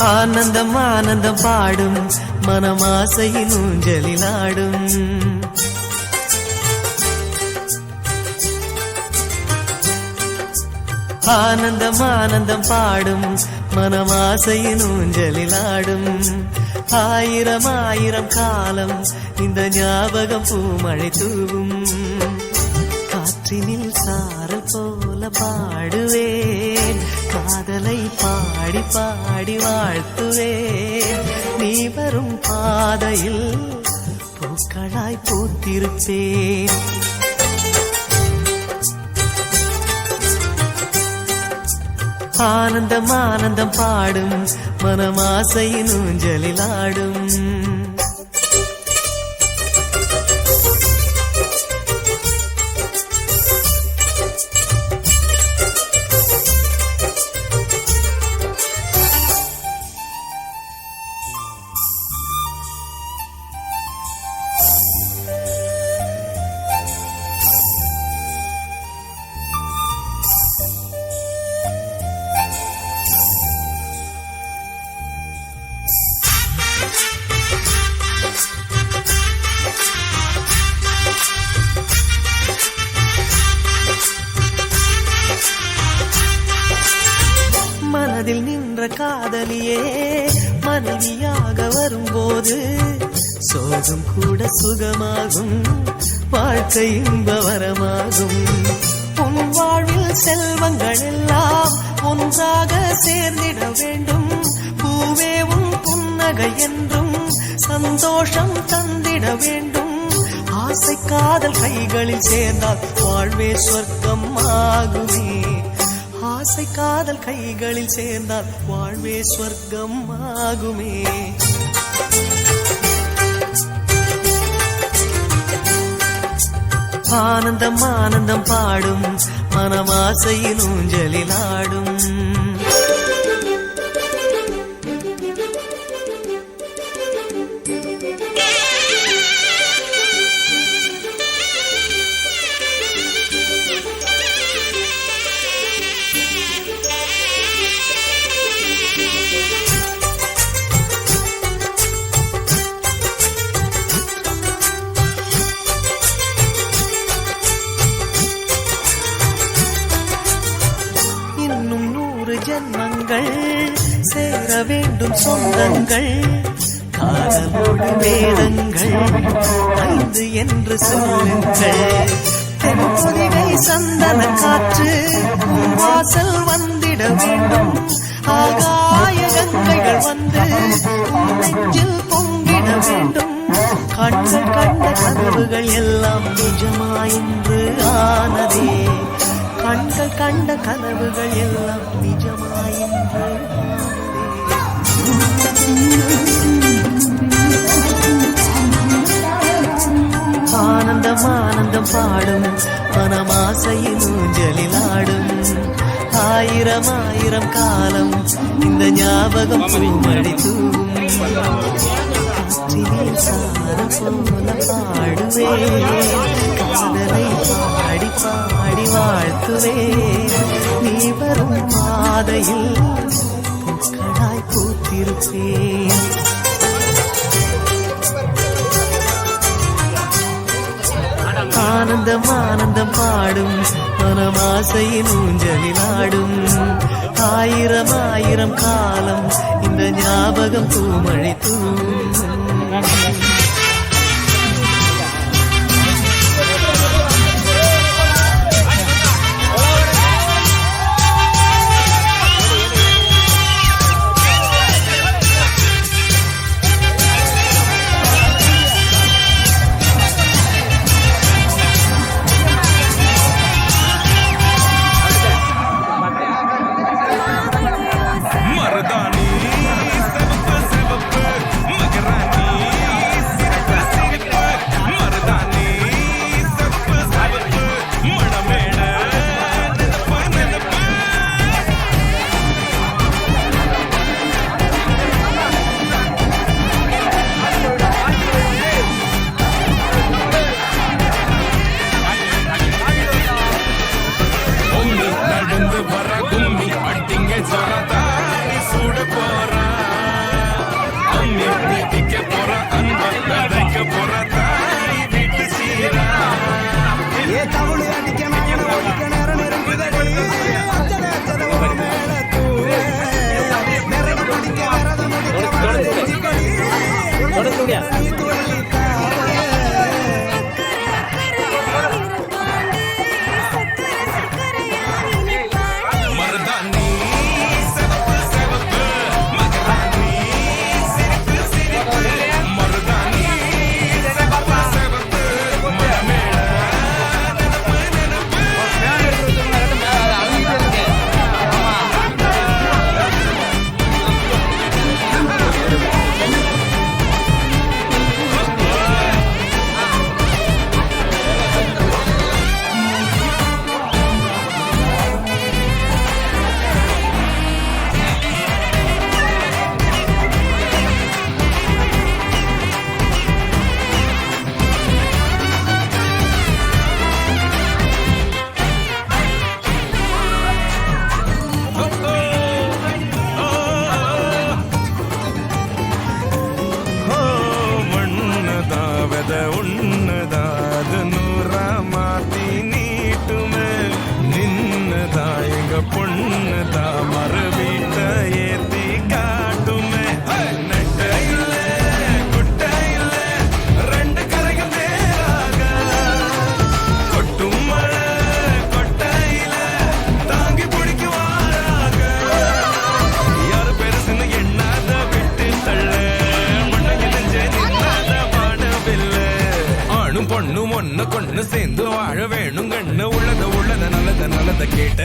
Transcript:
ஆனந்தம் ஆனந்தம் பாடும் மனமாசையின் ஊஞ்சலிலாடும். ஆனந்தம் ஆனந்தம் பாடும் மனமாசையின் ஊஞ்சலிலாடும். ஆயிரம் ஆயிரம் காலம் இந்த ஞாபகம் பூமழை தூவும். காற்றினில் சாரல் போல பாடுவேன், காதலை பாடி பாடி வாழ்த்துவேன். நீ வரும் பாதையில் பூக்களாய் பூத்திருப்பேன். ஆனந்தம் ஆனந்தம் பாடும் மனமாசையின் ஊஞ்சலிலாடும். மனதில் நின்ற காதலியே மனைவியாக வரும்போது சோகம் கூட சுகமாகும், வாழ்க்கை இன்பவரமாகும். உன் வாழ்வில் செல்வங்கள் எல்லாம் ஒன்றாக சேர்ந்திட வேண்டும். பூவே உன் புன்னகை என்றும் சந்தோஷம் தந்திட வேண்டும். ஆசை காதல் கைகளில் சேர்ந்தால் வாழ்வே சொர்க்கம் ஆகுமே. ஆசை காதல் கைகளில் சேர்ந்தால் வாழ்வே சொர்க்கம் ஆகுமே. ஆனந்தம் ஆனந்தம் பாடும் மனமாசையின் ஊஞ்சலிலாடும். ஜன்மங்கள் சேர வேண்டும் சொந்தங்கள், காதலோடு வேதங்கள் 5 என்று சொல்லுங்கள். தென்பொதிகை சந்தன காற்று வாசல் வந்திட வேண்டும். ஆகாய கங்கைகள் வந்து நெஞ்சில் பொங்கிட வேண்டும். கண்கள் கண்ட கனவுகள் எல்லாம் நிஜமாயின்று ஆனதே. கண்கள் கண்ட கனவுகள் எல்லாம் நிஜமாயின்று. ஆனந்தம் ஆனந்தம் பாடும் மனமாசையின் ஊஞ்சலிலாடும். ஆயிரம் ஆயிரம் காலம் இந்த ஞாபகம் பூமழை தூவும். காற்றினில் சார போல பாடுவேன், காதலை பாடி பாடி வாழ்த்துவேன். நீ வரும் பாதையில் பூக்களாய் பூத்திருப்பேன். ஆனந்தம் ஆனந்தம் பாடும் மனமாசையின் ஊஞ்சலிலாடும். ஆயிரம் ஆயிரம் காலம் இந்த ஞாபகம் பூமழை தூவும். ஒண்ணுதான் மறு வீட்ட ஏத்தி காட்டுமே நெட்ட இல்ல குட்ட இல்ல ரெண்டு கரையும் நேராக கொட்டும் மழை கொட்டையில தாங்கி பிடிக்குவாராக யாரு பெருசுன்னு எண்ணாத விட்டு தள்ள மண்ணைக்கு நெஞ்ச நின்னாத பாடவில்லை ஆணும் பொண்ணும் ஒண்ணு கொண்டு சேர்ந்து வாழ வேணும் கண்ணு உள்ளத நல்லத நல்லத கேட்ட